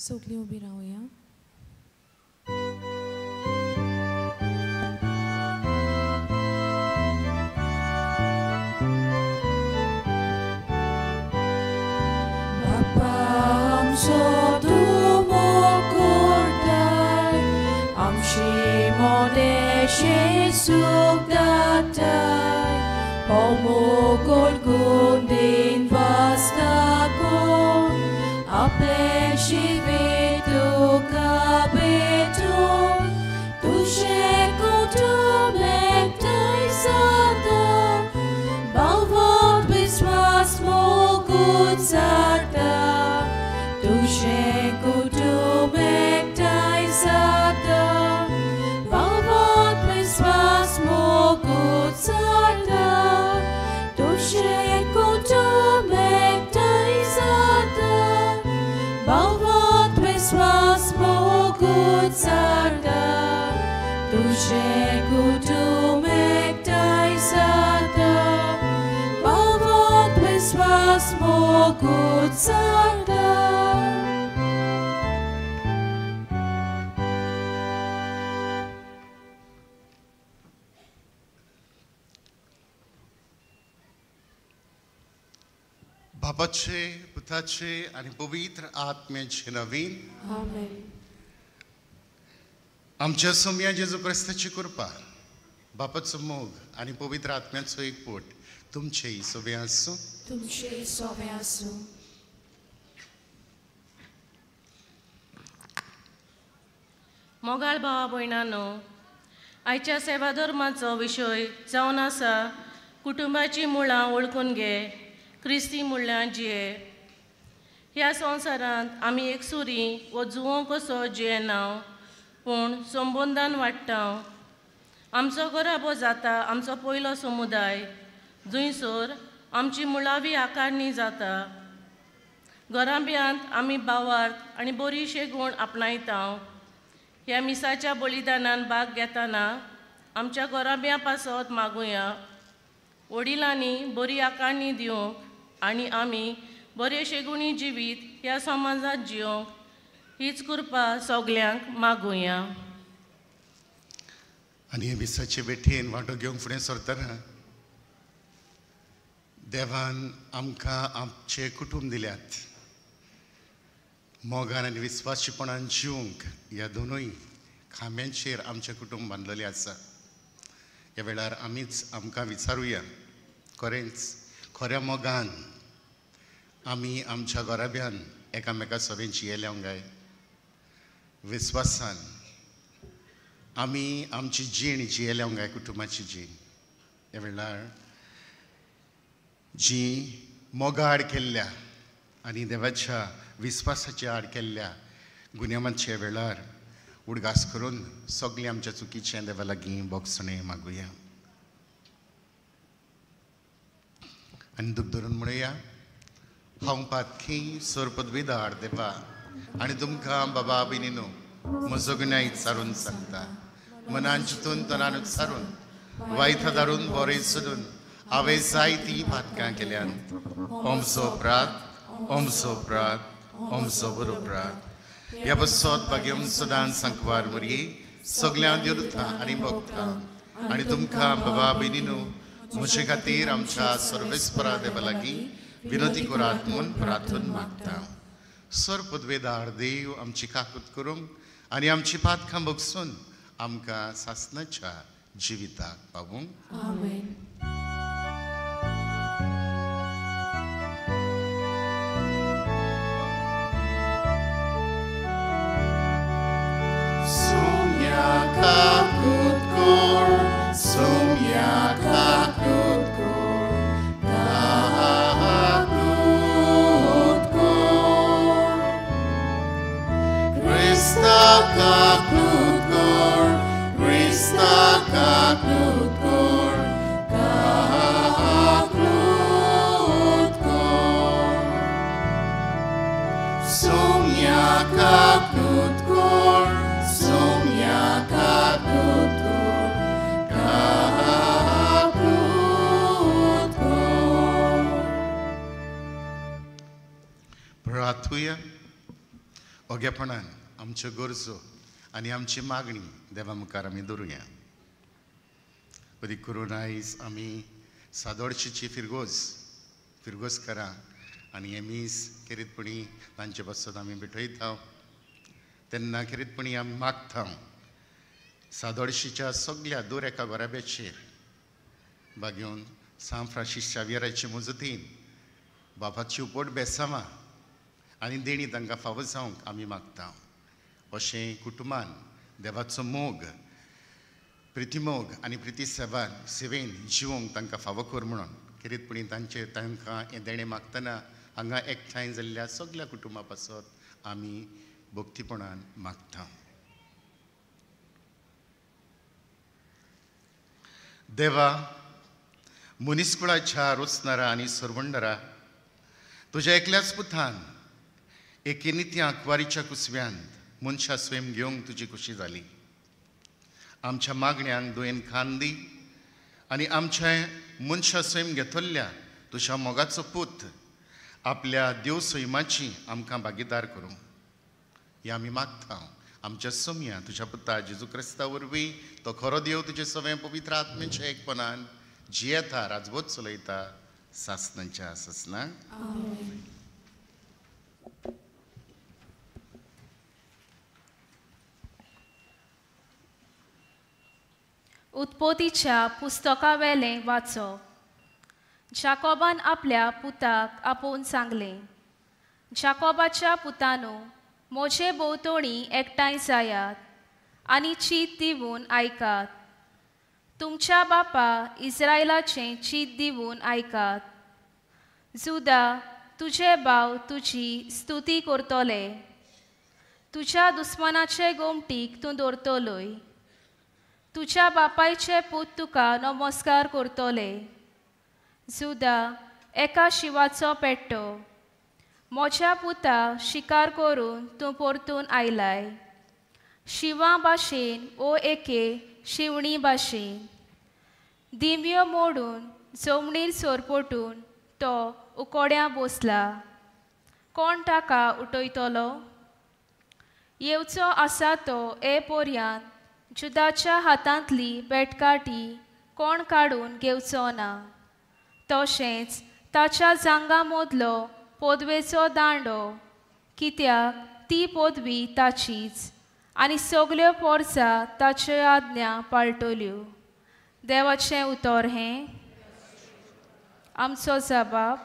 सगळीं उबी रावया. Bapa amso tumokordai, am shimone shesuk datai, pomokor gundin vastakon, aple shivetu kabeton, tusheko tumektai sada, balvot viswas mogut sada, tusheko tumektai sada, balvot viswas mogut sada, tusheko tumektai sada, balvot viswas mogut sada, tusheko tumektai sada, balvot viswas mogut sada. बापाचे, पुताचे आणि पवित्र आत्म्याचे नवीन Amen. आमच्या सोम्या जेजू क्रिस्ताची कृपा, बापाचो मोग आणि पवित्र आत्म्याचो एकपूट तुमचेय सोबे आसूं. तुमचे सोबे आसूं. मोगाळ भावा भयणांनो, आयच्या सेवा धर्माचो विशय जावन आसा कुटुंबाची मुळां ओळखून घे, क्रिस्ती मुळ्यां जिये. ह्या संवसारांत आमी एकसुरी वो जुवो कसो जियेना, पूण संबंदान वाडटा. आमचो घराबो जाता आमचो पयलो समुदाय, जंयसर आमची मुळावी आकारणी जाता. घराब्यांत आमी भावार्थ आनी बरीशे गूण आपणायता. ह्या मिसाच्या बलिदानान भाग घेतना आमच्या घराब्यां पासत मागुया. वडिलांनी बरी आकारणी दिवंक आनी आमी बरेशे गुणी जिवीत ह्या समाजांत जियोंक हीच कृपा सगल्यांक मागुया. आनी हे मिसाचे बेठेन वांटो घेवंक फुडें सरतना देवान आमकां आमचे कुटुंब दिल्यात. मोगान आनी विस्वासीपणान जिवंक ह्या दोनूय खांब्यांचेर आमचें कुटुंब बांदलेलें आसा. ह्या वेळार आमीच आमकां विचारुया, खरेंच खऱ्या मोगान आमी आमच्या घराब्यान एकामेका सोबेन जियेल्या काय? विस्वासान आमी आमची जीण जियेल्या काय? कुटुंबाची जीण. ह्या वेळार जी मोगा आड केल्ल्या आनी देवाच्या विस्वासाच्या आड केल्ल्या गुन्यांवाचे वेळार उडगास करून सगळें आमच्या चुकीचें देवा लागीं बोगसणें मागुया. आनी दूख धरून म्हणुया, हांव पातखी सोर पदवीदार देवा आनी तुमकां बाबा भयणीनो म्हजो गुन्यांय सारून सांगता. मनान चिंतून तनान विचारून वायथा दारून बरें सोदून हांवें जायतीं पातकां केल्यात. ओमचो प्रात, ओमचो प्रात, ओमचो बरो प्रात. ह्या बसोत बागेम सदां सांकवार मरी सगळ्यां देवता आनी भोगता. आनी तुमकां बाबा भयणीनो म्हजे खातीर आमच्या सर्वेस्परा देवा लागीं विनोदी करात म्हूण प्रार्थना मागता. सर पदवेदार देव आमची काकूत करूंक आनी आमची पातकां भोगसून आमकां सासणाच्या जिविताक पावूंक. Amen. Sumia kakut kor, sumia kakut kor, kakut kor. Krista kakut kor, Krista kakut kor, kakut kor. Sumia kakut kor, sumia kakut kor, kakut kor. Pratuya, ओगेपणान आमच्यो गरजो आनी आमची मागणी देवा मुखार आमी दवरुया. अदीक करून आयज आमी सादोळशीची फिरगोसकारां आनी हे मीस खेरीतपणी तांचे बसत आमी भेटयता. तेन्ना खेरीतपणी आमी मागता सादोळशीच्या सगळ्या दर एका घराब्याचेर बागेवन सान फ्रांसीस शावियराचे मजतीन बापाची उपट बेसांवां आनी देणी तांकां फावो जावंक आमी मागता. अशें कुटुंबान देवाचो मोग प्रितीमोग आनी प्रिती सेवेन जिवंक तांकां फावो कर म्हणून खेरीतपणी तांकां हें देणें मागतना हांगा एकठांय जाल्ल्या सगळ्या कुटुंबा पासत आमी भक्तीपणान मागता. देवा, मनीसकुळाच्या रोचणारा आनी सरवंडरा, तुज्या एकल्याच पुतान एके नित्याक वारीच्या कुसव्यांत मनशा स्वयं घेवंक तुजी खुशी जाली. आमच्या मागण्यांक दुयेन खान दी आनी आमच्या मनशा स्वयं घेतल्ल्या तुज्या मोगाचो पूत आपल्या देव सैमाची आमकां भागीदार करूं हें आमी मागता. आमच्या सोम्या तुज्या पुता जेजू क्रिस्ता वरवीं तो खरो देव तुजे सगळें पवित्र आत्मेच्या एकपणान जियेता, राजवट चलयता, सासणांच्या सासणां. उत्पोतीच्या पुस्तका वेलें वाचप. जाकोबान आपल्या पुताक आपोवन सांगलें, जाकोबाच्या पुतानो, म्हजे भोंवतणी एकठांय जायात आनी चीत दिवून आयकात. तुमच्या बापा इस्रायलाचें चीत दिवून आयकात. जुदा, तुजे भाव तुजी स्तुती करतले. तुज्या दुस्मानाचे गोमटीक तूं दवरतलोय. तुज्या बापायचे पूत तुका नमस्कार करतले. जुदा, एका शिवाचो पेट्टो, म्हज्या पुता शिकार करून तूं परतून आयलाय. शिवां भाशेन ओ एके शिवणी भाशेन. दिम्यो मोडून जमनीर सोरपटून तो उकोड्यां बसला. कोण ताका उठयतलो? येवचो आसा तो हे पर्यंत जुदाच्या हातांतली बेटकाटी कोण काडून घेवचो ना. तशेंच ताच्या जांगा मदलो पदवेचो दांडो, कित्याक ती पदवी ताचीच आनी सगल्यो पोरसां ताच्यो आज्ञा पाळटल्यो. देवाचें उतर हें. आमचो जबाब.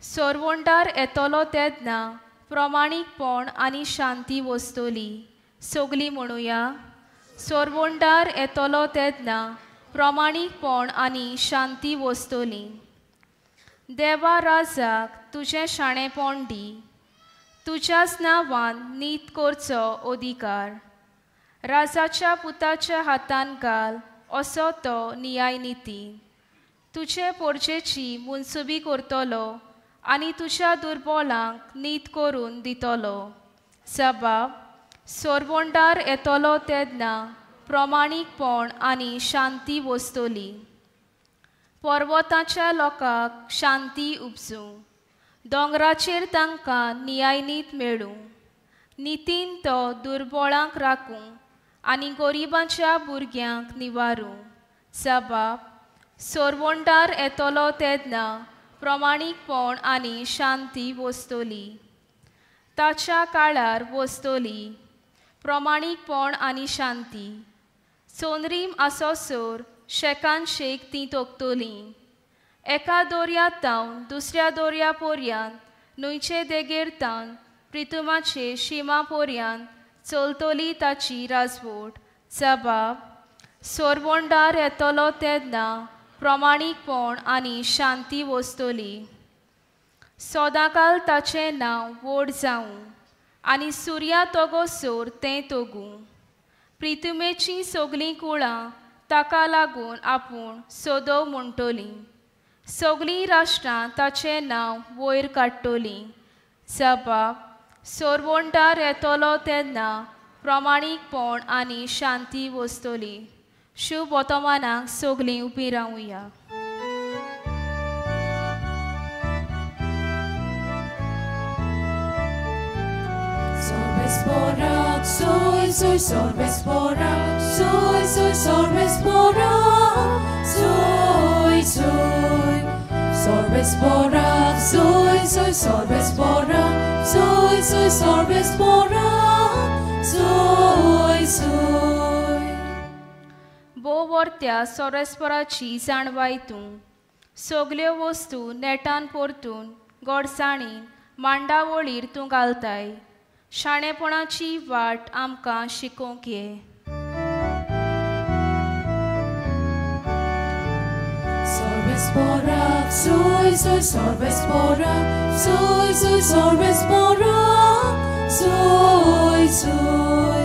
सोरवंडार येतलो तेन्ना प्रमाणीकपण आनी शांती वस्तली. सगलीं म्हणुया. सोरवंडार येतलो तेन्ना प्रमाणीकपण आनी शांती वस्तली. देवा राजाक तुजें शाणेपण दी. तुज्याच नांवान नीत करचो अधिकार. राजाच्या पुताच्या हातान घाल असो तो न्याय निती. तुजे पोरजेची मुनसुबी करतलो आनी तुज्या दुर्बलांक नीत करून दितलो. जबाब. सोरवंडार येतलो तेन्ना प्रमाणीकपण आनी शांती वस्तली. पर्वताच्या लोकांक शांती उपसूं. दोंगराचेर तांकां न्यायनीत मेळूं. नितीन तो दुर्बळांक राखूं आनी गरिबांच्या भुरग्यांक निवारूं. जबाब. सोरवंडार येतलो तेन्ना प्रमाणीकपण आनी शांती वस्तली. ताच्या काळार वस्तली प्रमाणीकपण आनी शांती. सोनरीम आसोसोर शेकान शेक ती तोखतलीं. एका दोर्यातावन दुसऱ्या दोर्या पर्यंत न्हंयचे देगेरतावन प्रितुमाचे शिमा पर्यंत चलतली ताची राजवट. जबाब. सोरवंडार येतलो तेन्ना प्रमाणीकपण आनी शांती वस्तली. सदांकाल ताचें नांव व्हड जावं आनी सुर्या तोगोसोर तें तोगूं. प्रितुमेचीं सगलीं कुळां ताका लागून आपूण सोदो म्हणटलीं. सगलीं राष्ट्रां ताचें नांव वयर काडटलीं. जबाब. सोरवंडार येतलो तेन्ना प्रमाणीकपण आनी शांती वस्तली. शुभ वर्तमानाक सगलीं उबीं रावुया. Sobre Sorbesporak, soy, soy, sorbesporak, soy, soy, sorbesporak, soy, soy. Sorbesporak, soy, soy, sorbesporak, soy, soy, sorbesporak, soy, soy. बोवर्त्या सोरेस्पराची जाणवायतूं सगल्यो वस्तू नेटान परतून गोडसाणीन मांडावळीर तूं घालताय शाणेपणाची वाट आमकां शिकोवंक ये. Sorbesporak, soy, soy, sorbesporak, soy, soy, sorbesporak, soy, soy.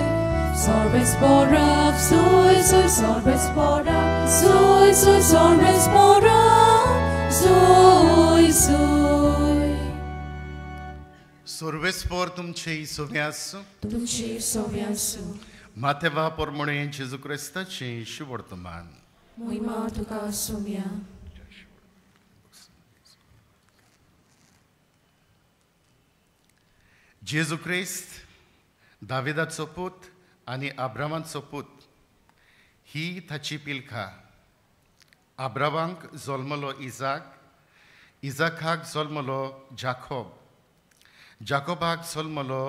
Sorbesporak, soy, soy, sorbesporak, soy, soy, sorbesporak, soy, soy. Sorbespor तुमचे सोव्यास Tuci soviasu, Mateva pormone Jezu Christaci și वर्तमान mój matuka sumia. Jezu Christ Dawidaचो पूत आनी अब्रामाचो पूत ही ताची पिलखा. अब्रामांक जल्मलो इजाक, इजाकाक जल्मलो जाकोब, जाकोबाक जल्मलो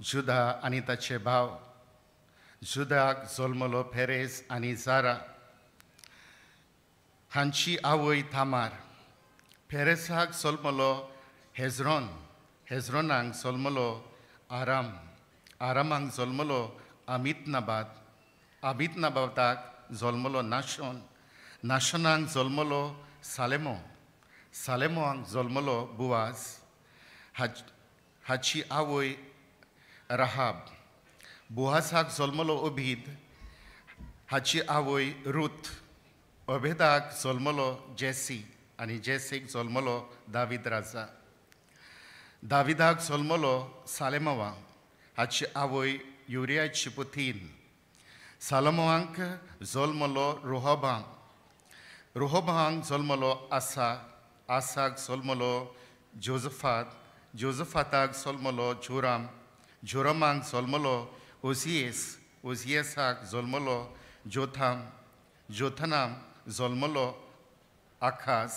जुदा आनी ताचे भाव, जुदाक जल्मलो फेरेज आनी जारा. हांची आवय थामार, फेरेसाक जल्मलो हेजरोन, हेजरोनाक जल्मलो आराम, आरामांक जल्मलो अमितनाबाद, अमितनाबादाक जल्मलो नाशोन, नाशोनाक जल्मलो सालेमो, सालेमोआंक जल्मलो बुआज, हाची आवय राहाब, बुआजाक जल्मलो ओबीद, हाची आवय रूथ, ओबेदाक जल्मलो जेसी आनी जेसीक जल्मलो दावीद राजा. दाविदाक जल्मलो सालेमोवा, हाची आवय युरियाची पुतीन. सालेमोवांक जल्मलो रोहोबाम, रोहोबामांक जल्मलो आसा, आसाक जल्मलो जोजफात, जोजफाताक जल्मलो जोराम, जोरामांक जल्मलो ओजियेस, ओजियेसाक जल्मलो जोथाम, जोथानाम जल्मलो आखास,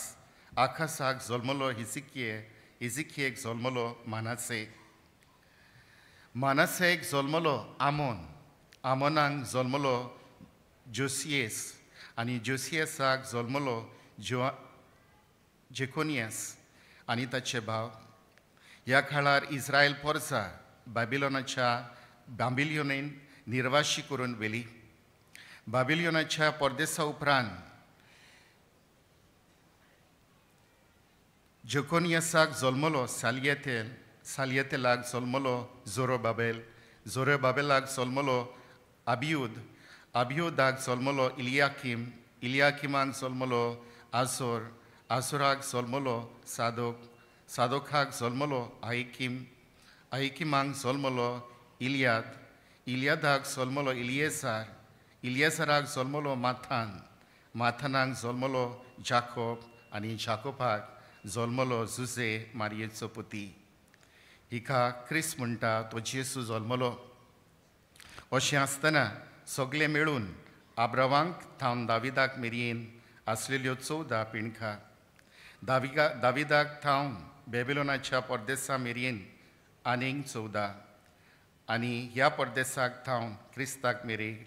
आखासाक जल्मलो हिजिकिये, हिजिकियेक जल्मलो मानासे, मानासेक जल्मलो आमोन, आमोनांक जल्मलो जोसियेस आनी जोसियेसाक जल्मलो जेकोनियास आनी ताचे भाव. ह्या काळार इस्रायल पोरसा बाबिलोनीन निर्वाशी करून वेली. बाबिलोनाच्या परदेसा उपरांत जेकोनियासाक जल्मलो सालियेतेल, सालियेतेलाक जल्मलो जोरोबाबेल, जोरोबाबेलाक जल्मलो अबियूद, अबियूदाक जल्मलो इलियाकीम, इलियाकीमाक जल्मलो आसोर, आसोराक जल्मलो सादोक, सादोकाक जल्मलो आहिकीम, आहिकीमाक जल्मलो इलियाद, इलियादाक जल्मलो इलियेसार, इलियेसाराक जल्मलो माथान, माथानाक जल्मलो जाकोब आनी जाकोबाक जल्मलो जुजे मारयेचो पुती. हिका क्रिस्त म्हणटा तो जेसू जल्मलो. अशें आसतना सगळे मेळून अब्रामांक थावन दाविदाक मेरेन आसलेल्यो 14 पिणखां, दाविदाक थावन बेबिलोनाच्या परदेसा मेरेन आनीक 14 आनी ह्या परदेसाक थावन क्रिस्ताक मेरेन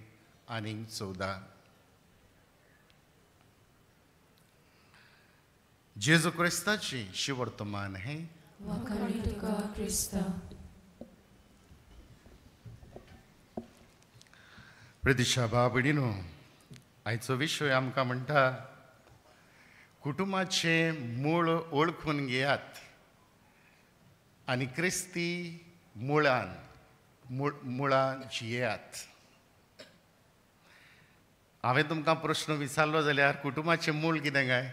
आनीक 14. जेजू क्रिस्ताची शिवर्तमान हे Wakani tuka Krista. प्रदिशा बाबडीनो आयचो विशय आमकां म्हणटा कुटुंबाचे मूळ ओळखून घेयात आनी क्रिस्ती मुळां जियेयात. हांवें तुमकां प्रश्न विचारलो जाल्यार कुटुंबाचें मूळ कितें काय?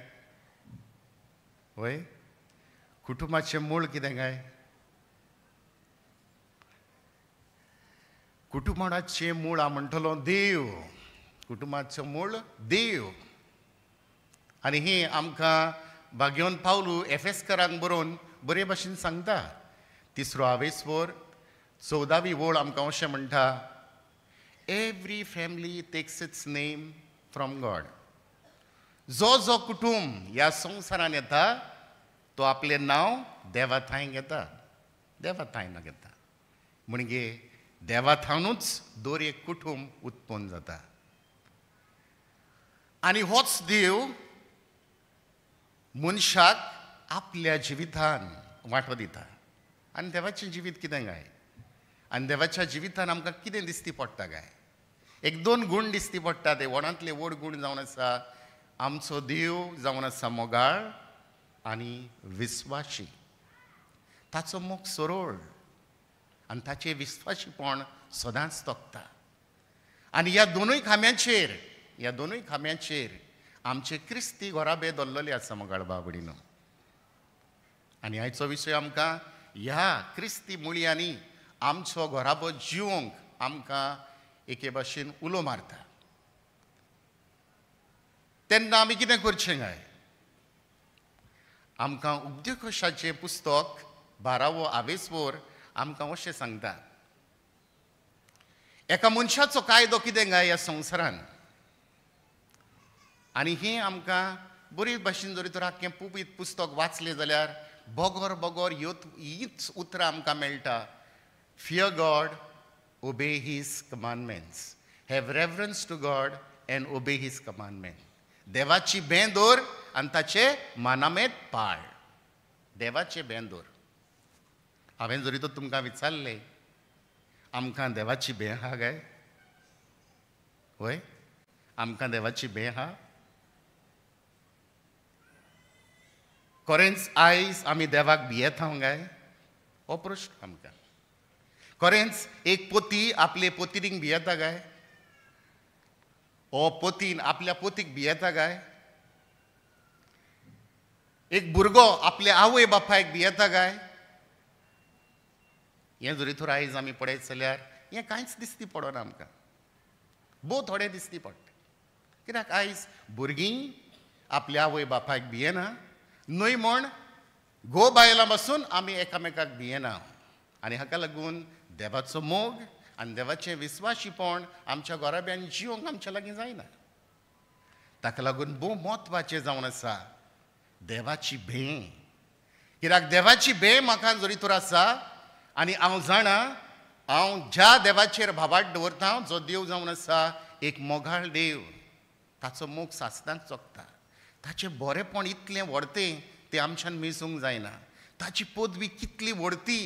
वय कुटुंबाचें मूळ कितें काय? कुटुंबाचें मूळ हांव म्हणटलो देव. कुटुंबाचें मूळ देव. आनी ही आमकां भाग्योन पावलू एफेसकारांक बरोवन बरे भाशेन सांगता. 3 आवेसवर 14वी ओळ आमकां अशें म्हणटा, every family text it's name from God. जो जो कुटुंब ह्या संवसारान येता तो आपलें नांव देवा थंय घेता, देवा थंय घेता. म्हणजे देवा थानूच दोर एक कुटुंब उत्पन्न जाता. आनी होच देव मनशाक आपल्या जिवितान वांटो दिता. आनी देवाचें जिवीत कितें काय? आनी देवाच्या जिवितान आमकां कितें दिसती पडटा काय? एक 2 गूण दिसती पडटा. ते व्हडांतले व्हड गूण जावन आसा, आमचो देव जावन आसा मोगाळ आनी विस्वाशी. ताचो मोग सरळ आनी ताचें विस्वाशीपण सदांच तोखता. आनी ह्या दोनूय खांब्यांचेर आमचे क्रिस्ती घोराबे दवरलेले आसा मोगाळ बाबडीनो. आनी आयचो विशय आमकां ह्या क्रिस्ती मुळयांनी आमचो घोराबो जिवंक आमकां एके भाशेन उलो मारता. तेन्ना आमी कितें करचें काय? आमकां उपदेशकाचें पुस्तक 12वो आवेसवोर आमकां अशें सांगता, एका मनशाचो कायदो कितें काय ह्या संवसारान. आनी हें आमकां बरे भाशेन जरी तर आख्खें पुबीत पुस्तक वाचलें जाल्यार बोगोर बोगोर हीच उतरां आमकां मेळटा. Fear God, obey his commandments. Have reverence to God and obey his commandment. देवाची भें दवर आनी ताचे मानामेत पाळ. देवाचे भें दवर. हांवें जरी तर तुमकां विचारलें, आमकां देवाची भें आहा काय? वय, आमकां देवाची भें आहा? खरेंच आयज आमी देवाक भियेता काय? हो प्रश्न आमकां. खरेंच एक पोती आपले पोतिरींक भियेता काय? हो पोतीन आपल्या पोतीक भियेता काय? एक भुरगो आपल्या आवय बापायक भियेता काय? हें जरी तर आयज आमी पळयत जाल्यार हें कांयच दिसती पडना आमकां. थोडें दिसती पडटा. कित्याक आयज भुरगीं आपल्या आवय बापायक भियेना. न्हय म्हण घो बायलां पासून आमी एकामेकाक भियेना. आनी हाका लागून देवाचो मोग आनी देवाचें विस्वाशीपण आमच्या घोराब्यान जिवंक आमच्या लागीं जायना. ताका लागून भोव म्हत्वाचें जावन आसा देवाची भें. कित्याक देवाची भें म्हाका जरी तर आसा आनी हांव जाणा, हांव ज्या देवाचेर भावार्थ दवरता, जो देव जावन आसा एक मोगाळ देव, ताचो मोग सासणाक चोखता. ताचें बरेंपण इतलें व्हडतें तें आमच्यान मेजूंक जायना. ताची पदवी कितली व्हडती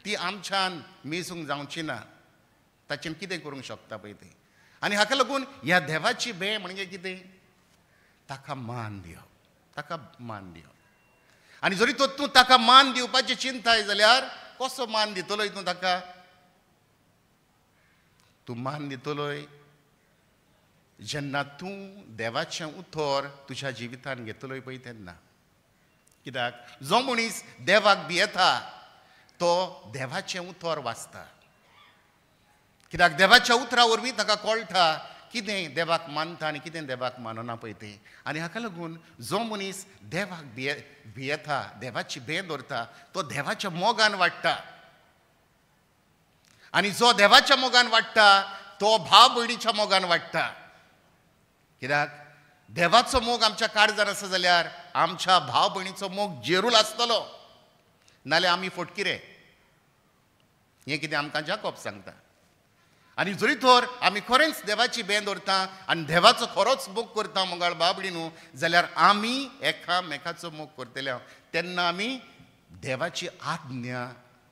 ती आमच्यान मेजूंक जावची ना. ताचें कितें करूंक शकता पळय तें. आनी हाका लागून ह्या देवाची भें म्हणजे कितें? ताका मान दिवप. ताका मान दिवप. आनी जरी तो तूं ताका मान दिवपाची चिंताय जाल्यार कसो मान दितलोय तूं ताका? तूं मान दितलोय जेन्ना तूं देवाचें उतर तुज्या जिवितान घेतलोय पळय तेन्ना. कित्याक जो मनीस देवाक भियेता तो देवाचें उतर वाचता. कित्याक देवाच्या उतरा वरवीं ताका कळटा कितें देवाक मानता आनी कितें देवाक मानना पळय तें. आनी हाका लागून जो मनीस देवाक भियेता, देवाची भें दवरता, तो देवाच्या मोगान वाडटा. आनी जो देवाच्या मोगान वाडटा तो भाव भयणीच्या मोगान वाडटा. कित्याक देवाचो मोग आमच्या काळजान आसा जाल्यार आमच्या भाव भयणीचो मोग जेरूल आसतलो, नाल्यार आमी फटकिरे. हें कितें आमकां जाकोब सांगता. आनी जरी तर आमी खरेंच देवाची भें दवरता आनी देवाचो खरोच मोग करता मोगाळ बाबडी न्हू, जाल्यार आमी एकामेकाचो मोग करतले तेन्ना आमी देवाची आज्ञा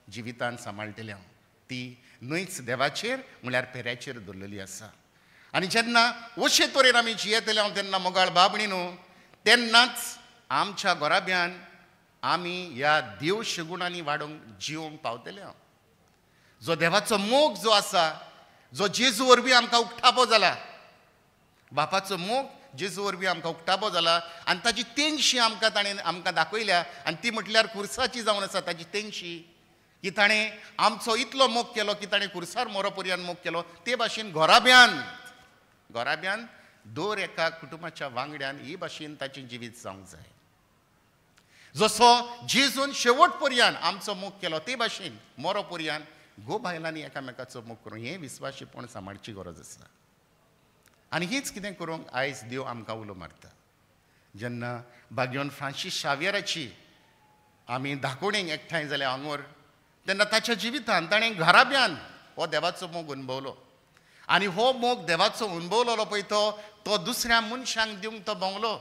जिवितान सांबाळटले. ती न्हयच देवाचेर म्हळ्यार पेऱ्याचेर दवरलेली आसा. आनी जेन्ना अशे तरेन आमी जियेतले तेन्ना मोगाळ बाबडी न्हू, तेन्नाच आमच्या घोराब्यान आमी ह्या देव शेगुणांनी वाडोवंक जिवंक पावतले. जो देवाचो मोग जो आसा, जो जेजू वरवीं आमकां उक्ताबो जाला, बापाचो मोग जेजू वरवीं आमकां उक्ताबो जाला आनी ताची तेंगशी आमकां ताणें आमकां दाखयल्या. आनी ती म्हटल्यार कुर्साची जावन आसा ताची तेंगशी, की ताणें आमचो इतलो मोग केलो की ताणें कुर्सार मरो पर्यंत मोग केलो. ते भाशेन घोराब्यान दर एका कुटुंबाच्या वांगड्यान ही भाशेन ताचें जिवीत जावंक जाय. जसो जेजून शेवट पर्यंत आमचो मोग केलो ते भाशेन मरो पर्यंत गो बायलांनी एकामेकाचो मोग करूं हें विस्वाशीपण सांबाळची गरज आसा आनी हीच कितें करूंक आयज देव आमकां उलो मारता जेन्ना बागयोन फ्रांसीस शावियराची आमी दाखोवणेक एकठांय जाले आंगोर तेन्ना ताच्या जिवितांत ताणें घराब्यान हो देवाचो मोग अनुभवलो आनी हो मोग देवाचो अनुभवलो पळय तो दुसऱ्या मनशांक दिवंक तो भोंवलो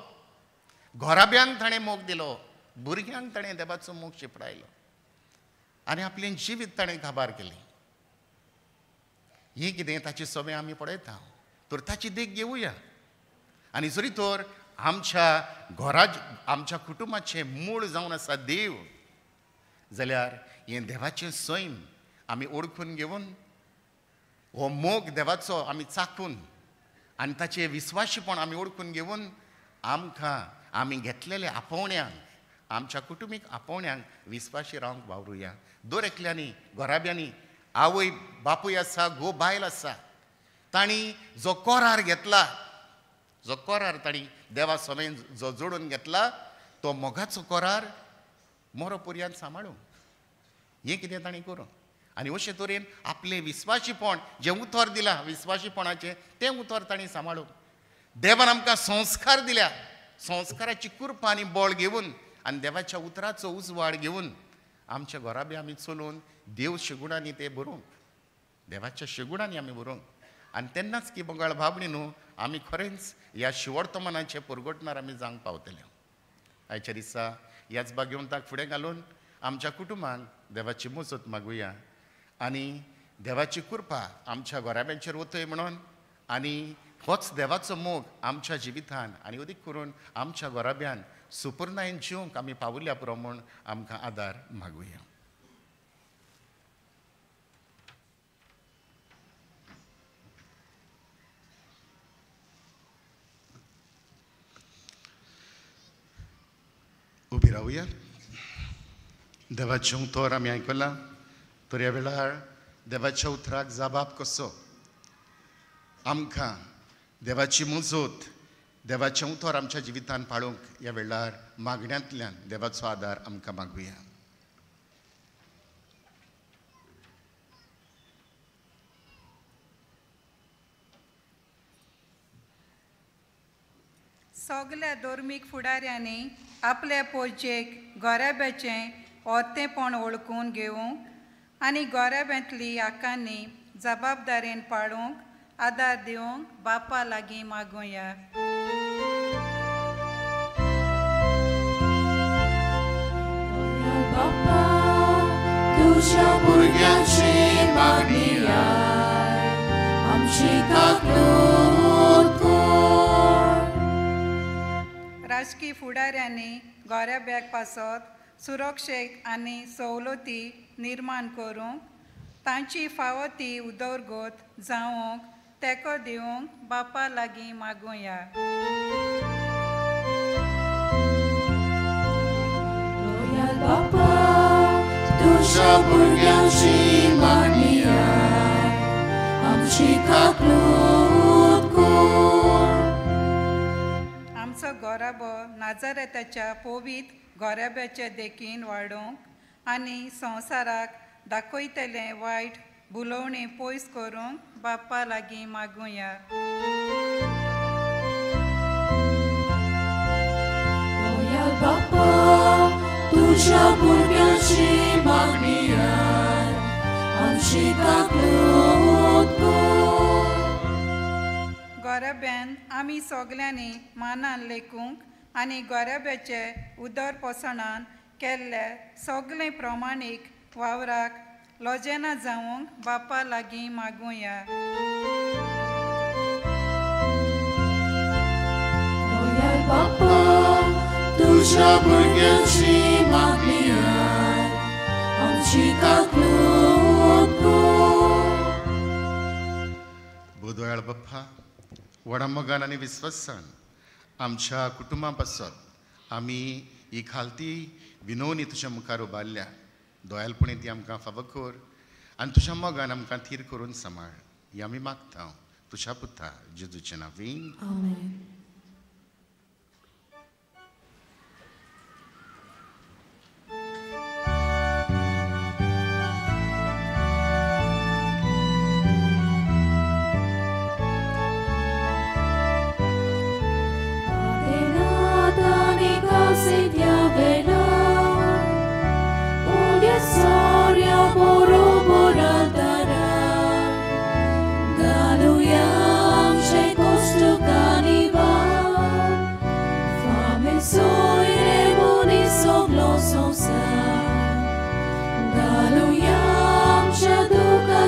घराब्यांक ताणें मोग दिलो भुरग्यांक ताणें देवाचो मोग शिपडायलो आनी आपलें जिवीत ताणें काबार केलें ही कितें ताची सवय आमी पळयता तर ताची देख घेवया आनी जरी तर आमच्या आमच्या कुटुंबाचें मूळ जावन आसा देव जाल्यार हें देवाचें सैम आमी ओळखून घेवन हो मोग देवाचो आमी चाखून आनी ताचें विस्वाशीपण आमी ओळखून घेवन आमी घेतलेल्या आपोवण्यांक आमच्या कुटुंबीक आपोवण्यांक विस्वाशी रावंक वावरुया दर एकल्यांनी घराब्यांनी आवय बापूय आसा घो बायल आसा तांणी जो कोरार घेतला जो कोरार तांणी देवा समेन जो जोडून घेतला तो मोगाचो कोरार मोरो पर्यंत सांबाळूंक हें कितें तांणी करूं आनी अशे तरेन आपलें विस्वाशीपण जें उतर दिलां विस्वाशीपणाचें तें उतर तांणी सांबाळूंक देवान आमकां संस्कार दिल्या संस्काराची कुर्पा आनी बळ घेवन आनी देवाच्या उतराचो उजवाड घेवन आमच्या घराबी आमी चलोवन देव शेगुणांनी ते बरोवंक देवाच्या शेगुणांनी आमी बरोवंक आनी तेन्नाच की बंगाळ भावणी न्हू आमी खरेंच ह्या शिवर्तमानाचे परगटणार आमी जावंक पावतले आयच्या दिसा ह्याच भाग्यवंताक फुडें घालून आमच्या कुटुंबांक देवाची मजत मागुया आनी देवाची कृपा आमच्या घराब्यांचेर वतय म्हणून आनी होच देवाचो मोग आमच्या जिवितान आनी अदीक करून आमच्या घराब्यान सुपर्णायेन जिवंक आमी पावुल्या पुरो म्हूण आमकां आदार मागुया उबी रावया देवाचें उतर आमी आयकलां तर ह्या वेळार देवाच्या उतराक जबाब कसो आमकां देवाची मजत देवाचें उतर आमच्या जिवितान पाळूंक ह्या वेळार मागण्यांतल्यान देवाचो आदार आमकां मागुया सगल्या धर्मीक फुडाऱ्यांनी आपल्या पोरचेक गोरेब्याचें ओर्तेपण ओळखून घेवंक आनी गोरेब्यांतली आकांनी जबाबदारेन पाळूंक आदार दिवंक बापा लागीं मागुया बापा तुझ्या भुरग्यांची मागणी आय आमची काकूट कर राजकीय फुडाऱ्यांनी गोरेब्याक पासत सुरक्षेक आनी सवलती निर्माण करूंक तांची फावो ती उदरगत जावंक तेंको दिवंक बापा लागीं मागुया दयाल बापा तुझ्या भुरग्यांची मागणी आय आमची काकूट कर आमचो गोराबो नाजारेताच्या पवित्र गोरेब्याचे देखीन वाडोवंक आनी संवसाराक दाखयतलें वायट बुलोवणी पयस करूंक बापा लागीं मागुया दयाल बापा तुझ्या भुरग्यांची मागणी आय आमची काकूट कर गोरेब्यान आमी सगल्यांनी मानान लेखूंक आनी गोरेब्याचे उदर पोसणान केल्ले सगळे प्रमाणीक वावराक लोजेना जावंक बापा लागीं मागुया दयाल बापा तुझ्या भुरग्यांची मागणी आय आमची काकूट कर बुदयाळ बाप्पा व्हडा मोगान आनी विस्वासान आमच्या कुटुंबा पासत आमी ही खालती विनवणी तुज्या मुखार उबारल्या दोयालपणी ती आमकां फावो कर आनी तुज्या मोगान आमकां थीर करून सांबाळ ही आमी मागता तुज्या पुता जेजूच्या नांवान आमेन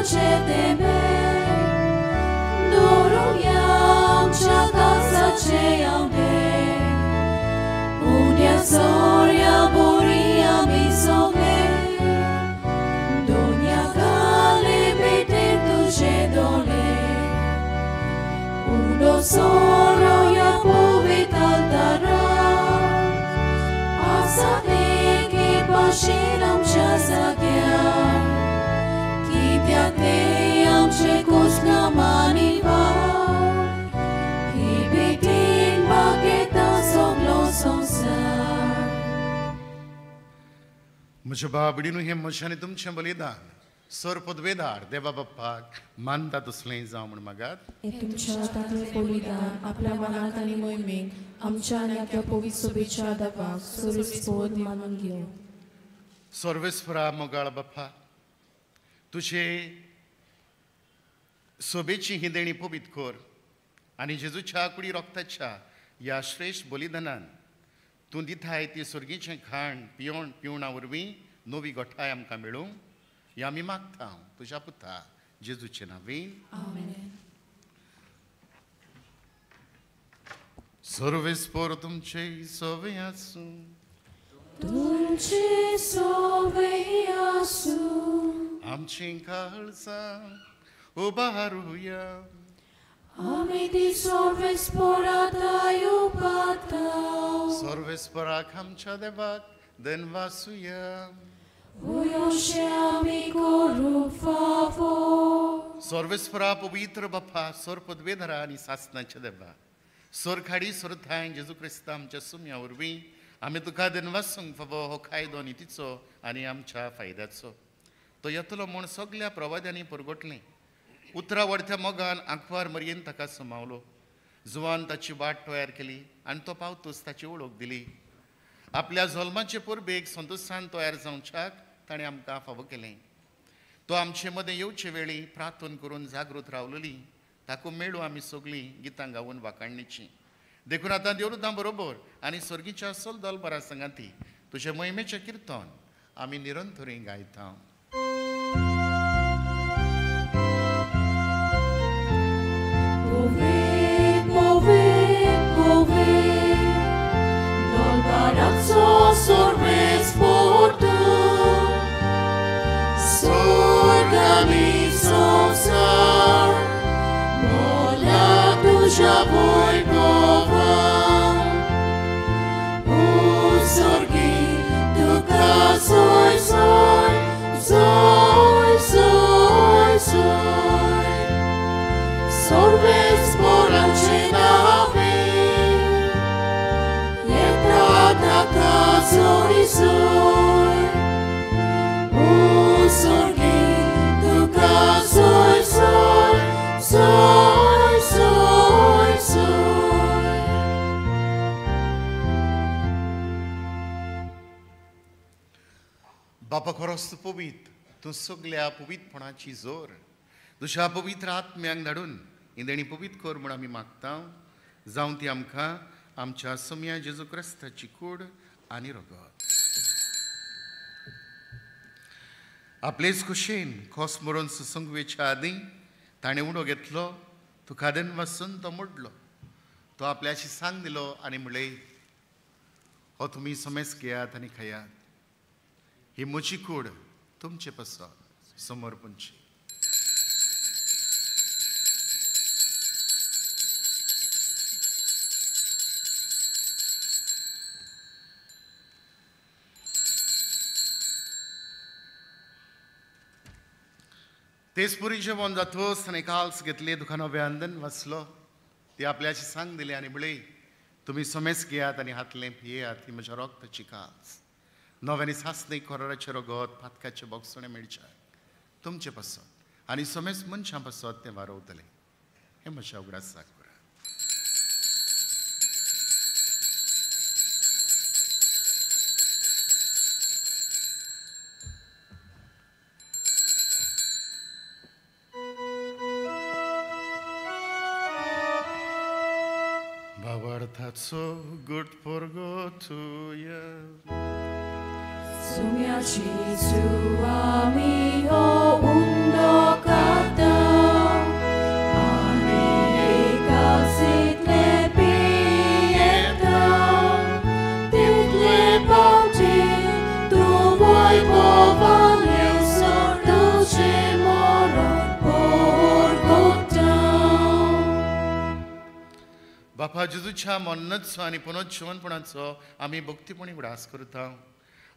ciebie, dorujam czekasa ciebie, unia soria boria mi sobie, dunia kali bitir tuže dole, udo soro ja povital dara, asa neki bashiram chazagyan. Am ce cosna maniva, hibitin bageta soglo संसार. म्हज्या बाबडीनू हे मशानी तुमचें बलिदान सोर पदवेदार देवा बाप्पाक मानता तसलें जावं म्हण मागात. हे तुमच्या हातांतलें बलिदान आपल्या मनात आनी मोहिमेक आमच्या आनी आपल्या पवित्र सोबेच्या देवाक सर्वस्पोद मानून घेवं. सर्वेस्परा मोगाळ बाप्पा, तुझे सोबेची ही देणी पवित्र कर आनी जेजूच्या कुडी रोगताच्या ह्या श्रेष्ठ बलिदानान तूं दिताय ती सुर्गेचें खाण पिवणा वरवीं नवी गोठाय आमकां मेळूं हें आमी मागता तुज्या पुता जेजूचे नांवेन. आमेन. सर्वेस्पर तुमचे सोवे आसूं, तुमचे सोवे आसूं, आमची काळजां उबारुया. आमी ती सर्वेस्पराताय उबारताव. सर्वेस्पराक आमच्या देवाक देनवासुया. उयोशे आमी करूं फावो. सर्वेस्परा पवित्र बाप्पा सोर पदवेधरा आनी सासनाचे देवा, सोर खाडी सोरथाय जेजू क्रिस्त आमच्या सुम्या वरवीं आमी तुका देनवासूंक फावो हो कायदो नितीचो आनी आमच्या फायद्याचो. तो येतलो म्हूण सगळ्या प्रवाद्यांनी परगटलें. उतरा वडत्या मोगान आंकवार मरयेन ताका समावलो. जुवान ताची वाट तयार केली आनी तो पावतूच ताची वळख दिली. आपल्या जल्माचे परबेक संतोशान तयार जावच्याक ताणें आमकां फावो केलें. तो आमचे मदें येवचे वेळी प्रार्थना करून जागृत रावलेली. ताका मेळूं आमी सगळीं गितां गावून वाखाणणीची. देखून आतां देवरुतां बरोबर आनी सर्गीच्या सल दलबरां संगाती तुजे महिमेचें किर्तन आमी निरंतरी गायता. Sorgami संसार मोला तुझ्या वैभवान. Sorgi तुका सोय सोय सोय सोय सोय. सर्वेस्परांचे नावे येता ताका सोय सोय. Sorgi तुका सोय सोय सोय सोय सोय. बापा खरोच तूं पवित्र, तूं सगळ्या पवित्रपणाची जोर तुज्या पवित्र आत्म्यांक धाडून ही देणी पवित्र कर म्हूण आमी मागता. जावं ती आमकां आमच्या सम्या जेजू क्रिस्ताची कूड आनी रगत. आपलेच कुशीन खोस मरून सुसंगवेच्या आदीं ताणें उडो घेतलो. तुका देन वचून तो मोडलो. तो आपल्याशी सांग दिलो आनी म्हणले, हो तुमी समेस घेयात आनी खायात. ही म्हजी कूड तुमचे पासत समर्पणची. तेच पुरी जेवण जातोच ताणें काल्स घेतले. तुका नवें आंदन वाचलो. ती आपल्याची सांग दिली आनी म्हळें, तुमी समेस घेयात आनी हातलें पियेयात. ही म्हज्या रोगताची काल्स. नव्यानी सासणेक कोराचे रगत पातकाचे बोगसणे मेळच्याक तुमचे पासत आनी समेस मनशां पासत तें वारवतलें. हें म्हज्या उगडासाक करा. Vavartatso good porgotuja. Sumiaci suami o undoka बाप्पा जेजूच्या मन्नतचो आनी पुनोज्जीवनपणाचो आमी भक्तीपणी उडास करता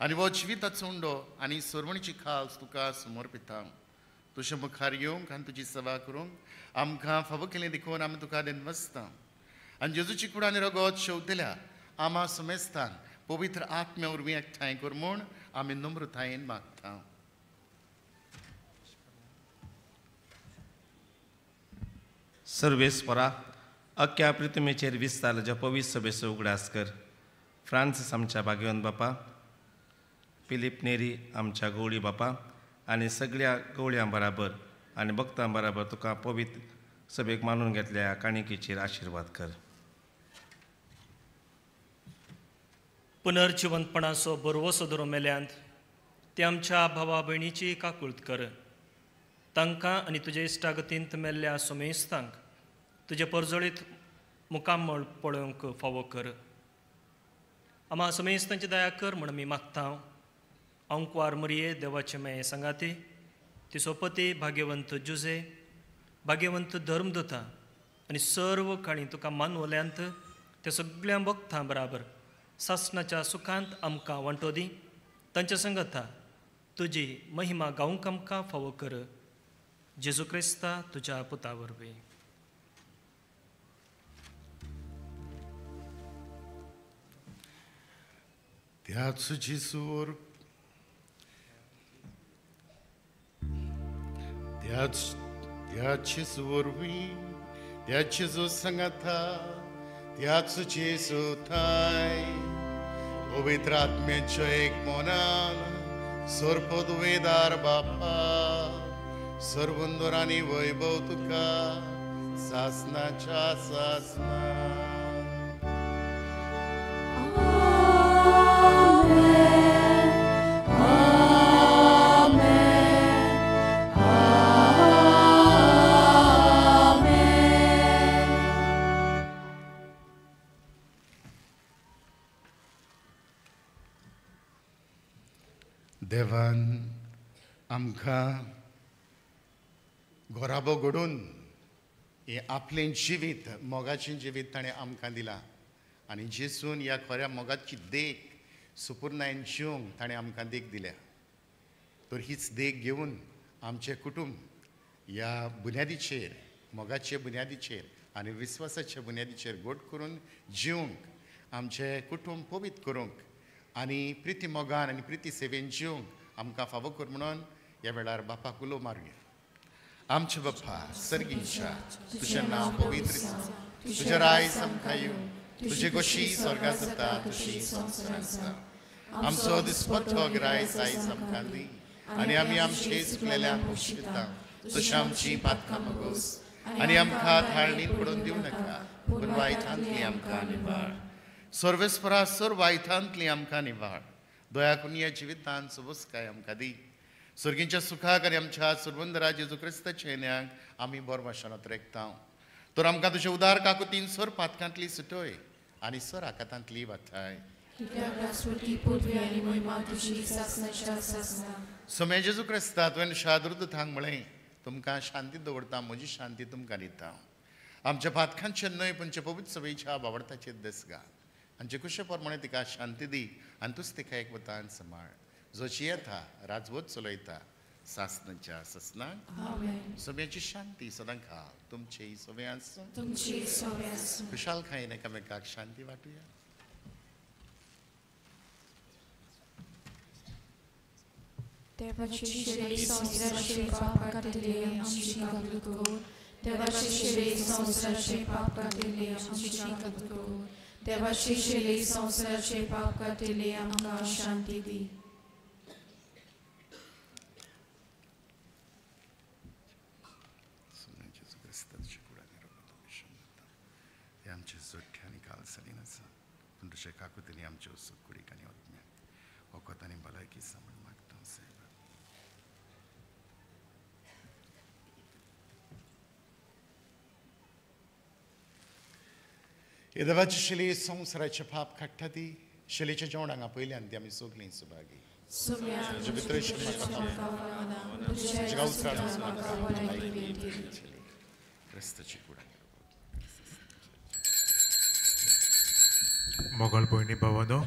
आनी हो जिविताचो उंडो आनी सोरवणीची खास तुका समर्पिता. तुजे मुखार येवंक आनी तुजी सेवा करूंक आमकां फावो केलें देखून आमी तुका दिनवसता. आनी जेजूची कुड आनी रगत शेवतल्या आमा समेस्तान पवित्र आत्म्या वरवीं एकठांय कर म्हूण आमी नम्रतायेन मागता. सर्वेस्परा अख्ख्या पृथ्वीचेर विस्तारल्या पवित्र सभेचो उगडास कर. फ्रांसीस आमच्या भाग्यवंत बापा, फिलीप नेरी आमच्या गवळी बापा आनी सगळ्या गवळ्यां बराबर आनी भक्तां बराबर तुका पवित्र सभेक मानून घेतल्या काणिकेचेर आशिर्वाद कर. पुनर्जिवंतपणाचो बरवसो धरून मेल्यांत ते आमच्या भावा भयणीची काकुळट कर. तांकां आनी तुजे इश्टागतींत मेल्ल्या सोमेस्तांक तुजे परजळीत मुकामळ पळोवंक फावो कर. आम्हा सोमेस्तांची दया कर म्हूण आमी मागता. अंकवार मरिये देवाचे माये संगाती, तिचो पती भाग्यवंत जुजे, भाग्यवंत धर्मदूता आनी सर्व काणी तुका मानवल्यांत त्या सगळ्या भक्तां बराबर सासणाच्या सुखांत आमकां वांटो दी. तांच्या संगता तुजी महिमा गावंक आमकां फावो कर. जेजू क्रिस्ता तुज्या पुता वरवीं. त्याच जेजूर त्याच जेजू वरवीं त्याच जेजू संगता त्याच जेजू थाय पवित्र आत्म्याचो एक मोनान सोरपोदवेदार बापा सर्वंदर आनी वैभव तुका सासनाच्या सासना. देवान आमकां घोराबो घडोवन हे आपलें जिवीत मोगाचें जिवीत ताणें आमकां दिलां आनी जेजून ह्या खऱ्या मोगाची देख सुपूर्णायेन जिवंक ताणें आमकां देख दिल्या. तर हीच देख घेवन आमचें कुटूंब ह्या बुन्यादीचेर मोगाचे बुन्यादीचेर आनी विस्वासाच्या बुन्यादीचेर घट करून जिवंक आमचें कुटूंब पवित्र करूंक आनी प्रिती मोगान आनी प्रिती सेवेन जिवंक आमकां फावो कर म्हणून ह्या वेळार बापाक उलो मारूया. आमचे बाप्पा सर्गीच्या तुजें नांव पवित्र तुजें रायज आमकां येवं तुजे कशी स्वर्गांत जाता तशी संवसारांत जाता. आमचो दिसपट्टो गिरायज आयज आमकां दी आनी आमी आमचे चुकलेल्यांक क्षमता तशें आमची पातकां मागोस आनी आमकां थाळणीन पडून दिवं नाका पूण वायटांतली आमकां निवाळ. सर्वेस्परा सर्व वायटांतली आमकां निवाळ. दया करून ह्या जिवितांत सुबोसकाय आमकां दी. सर्गीच्या सुखाक आनी आमच्या सुरवंदरा जेजू क्रिस्ताच्या येण्याक आमी बरो भाशणांत रेखता. तर आमकां तुजे उदार काकुतीन सर पातकांतली सुटय आनी सर आकातांतली वाठाय. सोमे जेजू क्रिस्ता तुवें शादुर्द थांग म्हळें तुमकां शांती दवरता म्हजी शांती तुमकां दिता. आमच्या पातकांचे न्हय पंच पवित्र सभेच्या बावडताचेर दस घाल आमचे कुशे प्रमाणे तिका शांती दी आनी तूंच तिका एक वतान सांबाळ. जो जियेता राजवट चलयता सासनाच्या ससनाक सभेची शांती सदां घाल. तुमचे सभे आसूं खुशालकायेन एकामेकाक शांती वाटुया. देवाचे शिरे संवसाराचे पाप काटिले आमची काकूट कर. देवाचे शिरे संवसाराचे पाप काटिले आमची काकूट कर. देवाचे शिरे संवसाराचे पाप काटिले आमकां शांती दी. आमचे जोठ्या आनी कालसालीन आसा पूण तुजे काकुतींनी आमच्यो सुखकुडीक आनी ओतम्याक वखद आनी भलायकी सांबाळ मागता साहेब. हे देवाची शिली संवसाराचे पाप काडटा ती शिलेच्या जेवणांगा पयल्यान ती आमी सगळीं सुभागी. तुजे भितर क्रिस्ताची कुडा मोगल भयणी भावानो,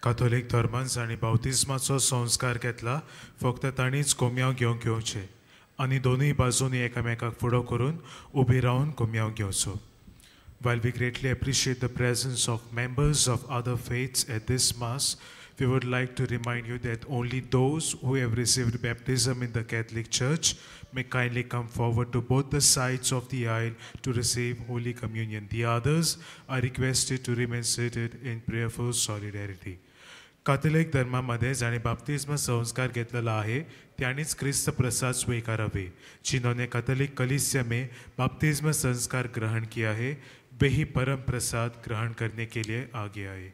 कॅथोलीक धर्मान आनी बावतिस्माचो संस्कार घेतला फक्त तांणीच कोमयाव घेवचे आनी दोनूय बाजूनी एकामेकाक फुडो करून उबी रावन कोमयाव घेवचो. While we greatly appreciate the presence of members of other faiths at this Mass, we would like to remind you that only those who have received baptism in the Catholic Church may kindly come forward to both the sides of the aisle to receive Holy Communion. The others are requested to remain seated in prayerful solidarity. Catholic धर्मामध्ये ज्याने बाप्तिस्म संस्कार घेतलेला आहे त्यानेच ख्रिस्त प्रसाद स्वीकारावे. जिन्होंने Catholic कलीसिया में बाप्तिस्म संस्कार ग्रहण किया है वे ही परम प्रसाद ग्रहण करने के लिए आगे आए.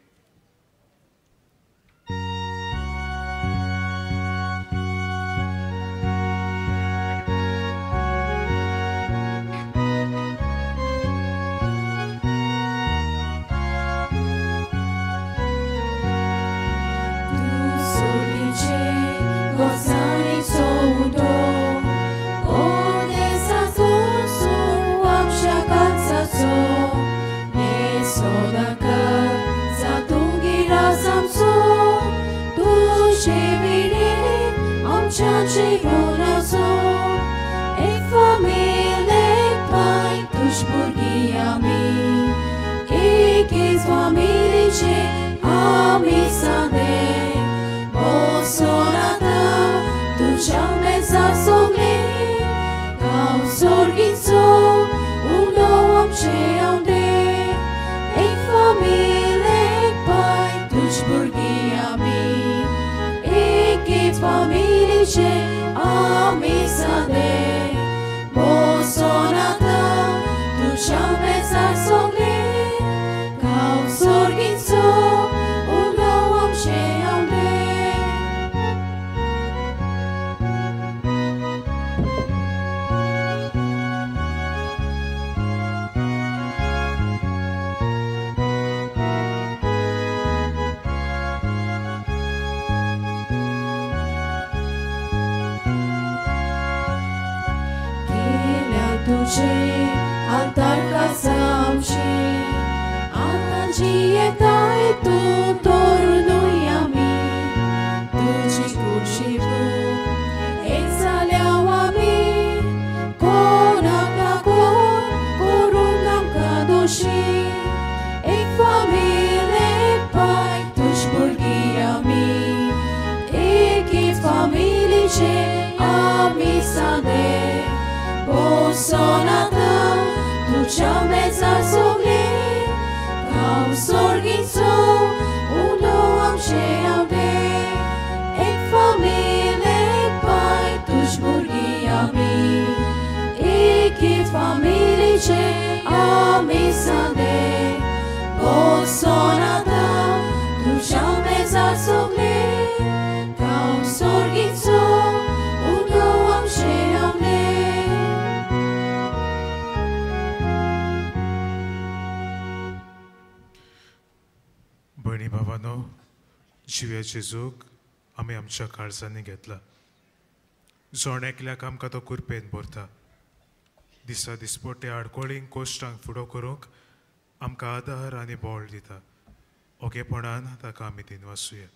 भयणी भावानो, जिव्या जेजूक आमी आमच्या काळजांनी घेतला. जोण एकल्याक आमकां तो कुरपेन भरता. दिसा दिसपट्टे आडकोळींक कोश्टांक फुडो करूंक आमकां आदार आनी बोळ दिता. ओगेपणान ताका आमी दिनवासुया.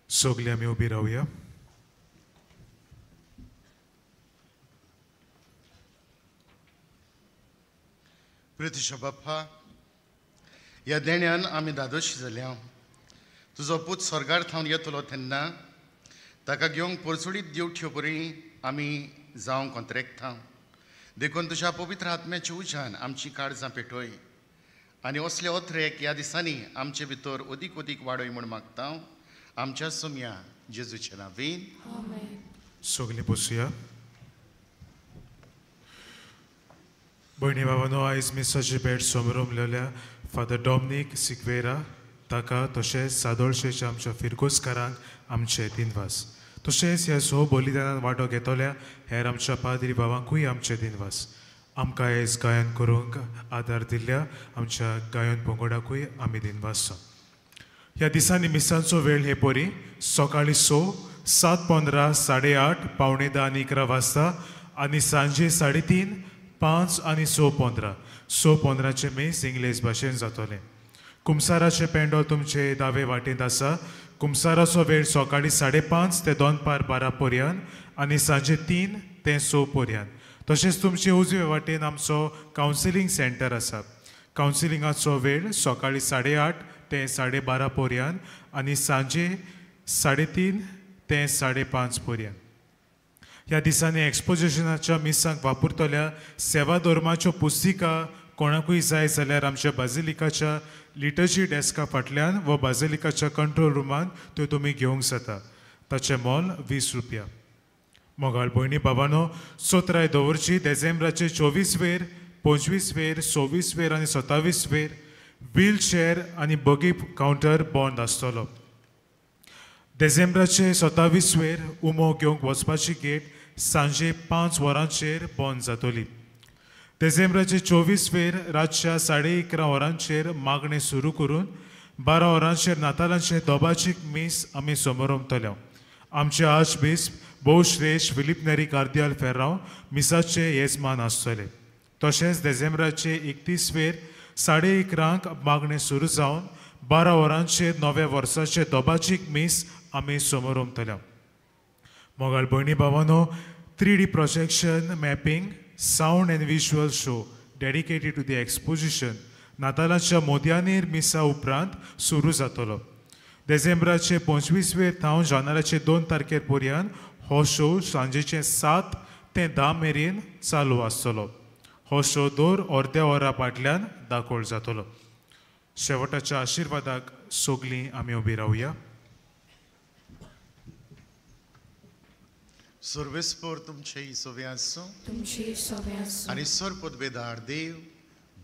सगळी आमी उबी रावया. प्रितीश बाप्पा, ह्या देण्यान आमी दादोशी जाल्या. तुजो पूत स्वर्गार थावन येतलो तेन्ना ताका घेवंक परसुडीत दिवठ्यो बरी आमी जावंक अंतरेकता. देखून तुज्या पवित्र आत्म्याच्या उज्यान आमची काळजां पेटोय आनी असले ओथरेक ह्या दिसांनी आमचे भितर अदीक अदीक वाडोय म्हूण मागता. आमच्या सुम्या जेजूच्या नांवान. सगळीं बसुया. भयणी भावानो, आयज मिसाची भेट समोरलेल्या फादर डॉमिनिक सिक्वेरा ताका तशेंच सादोळशेच्या आमच्या फिरगोसकारांक आमचे दिनवास. तशेंच ह्या सो बलिदानान वांटो घेतल्या हेर आमच्या पाद्री भावांकूय आमचे दिनवास. आमकां आयज गायन करूंक आदार दिल्ल्या आमच्या गायन पंगडाकूय आमी दिनवास. ह्या दिसांनी मिसांचो वेळ हे परी सकाळी 7:15, 8:30, 9:45 आनी 11 वाजता आनी सांजे 3:30, 5 आनी 6:15. 6:15चे मीस इंग्लीश भाशेन जातले. कुमसाराचे पेंडो तुमचे दावे वाटेंत आसा. कुमसाराचो वेळ सकाळी 5:30 ते 12:12 पर्यंत आनी सांजे 3 ते 6 पर्यंत. तशेंच तुमचे उजवे वाटेन आमचो कावन्सिलींग सेंटर आसा. कावन्सिलिंगाचो वेळ सकाळी 8:30 ते 12:30 पर्यंत आनी सांजे 3:30 ते 5:30 पर्यंत. ह्या दिसांनी एक्सपोजिशनाच्या मिसांक वापरतल्या सेवा धर्माच्यो पुस्तिका कोणाकूय जाय जाल्यार आमच्या बाजिलिकाच्या लिटर्जी डेस्का फाटल्यान व बाजिलिकाच्या कंट्रोल रुमान त्यो तुमी घेवंक जाता. ताचें मोल 20 रुपया. मोगाळ भयणी बाबानो, सोत्राय दवरची डिसेंबराचे 24 वेर, 25 वेर, 26 वेर आनी 27 वेर व्हीलचेअर आनी बगी कावंटर बंद आसतलो. डिसेंबराचे 27 वेर उमो घेवंक वचपाची गेट सांजे 5 वरांचेर बंद जातली. डिसेंबराचे 24 वेर रातच्या 11:30 वरांचेर मागणें सुरू करून 12 वरांचेर नातालांचे दोबाचीक मीस आमी समारंभतले. आमचे आर्चबिशप भोवश्रेश्ठ फिलीप नेरी कार्दियाल फेर्रांव मिसाचे येजमान आसतले. तशेंच डिसेंबराचे 31 वेर 11:30 मागणें सुरू जावन 12 वरांचेर नव्या वर्साचे दोबाचीक मीस आमी समारंभतले. मोगाळ भयणी भावानो, 3D projection mapping sound and visual show dedicated to the exposition नातालांच्या मोदयानीर मिसा उपरांत सुरू जातलो. डिसेंबराचे 25 वेर थावन जानेराचे 2 तारखेर पर्यंत हो शो सांजेचे 7 ते 10 मेरेन चालू आसतलो. हो शो दर अर्द्या वरा फाटल्यान दाखोळ जातलो. शेवटाच्या आशिर्वादाक सोगलीं आमी उबी रावया. सर्वेस्पोर तुमचे सोवे आसूं तुमची सोवे आसूं आनी सर्वपदवेदार देव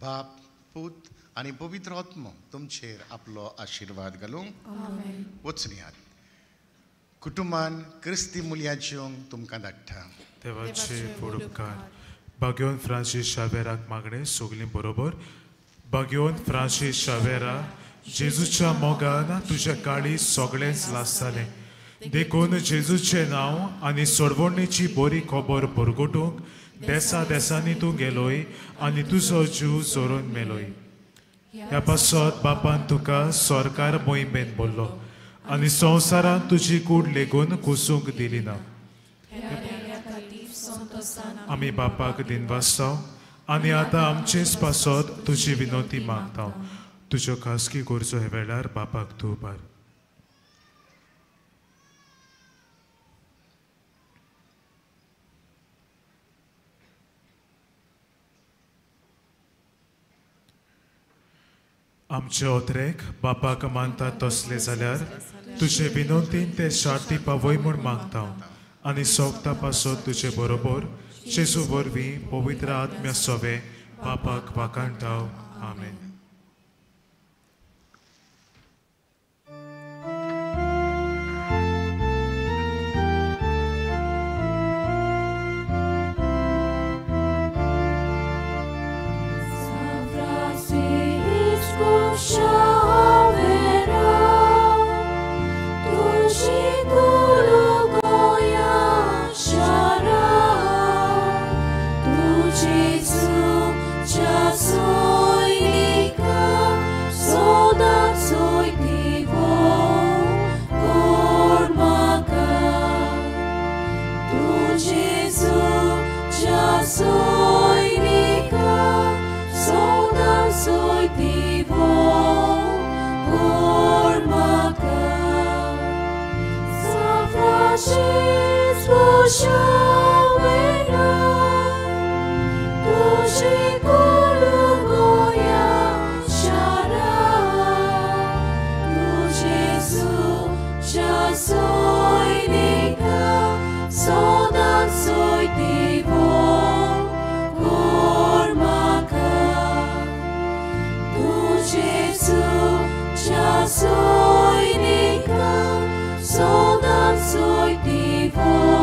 बाप पूत आनी पवित्र आत्मो तुमचेर आपलो आशिर्वाद घालूंक आमेन. वचनियात. कुटुंबान क्रिस्ती मुल्यांच्यो तुमकां धाडटा. देवाचे उपकार. भाग्योन फ्रांसीस शावेराक मागणें सोगलीं बरोबर. भाग्योन फ्रांसीस शावेरा, जेजूच्या मोगान तुज्या काळी सगळेंच लासतालें. देखून जेजूचें नांव आनी सोडवणेची बरी खबर भरगटूंक देसा देसांनी तूं गेलोय आनी तुजो जीव चोरून मेलोय. ह्या पासत बापान तुका सरकार मोहिमेन बोल्लो आनी संवसारान तुजी कूड लेगून कुसूंक दिली ना. आमी बापाक दिनवासतांव आनी आतां आमचेच पासत तुजी विनोती मागतांव. तुज्यो खासगी गरजो हे वेळार बापाक तूं बार. आमचे ओत्रेक बापाक मानतात तसले जाल्यार तुजे विनंतीन ते शार्ती पावय म्हूण मागतां आनी सोगता पासत तुजे बरोबर जेजू वरवीं पवित्र आत्म्या सोवे बापाक वाकाणटाव. आमेन. Soy de Vivo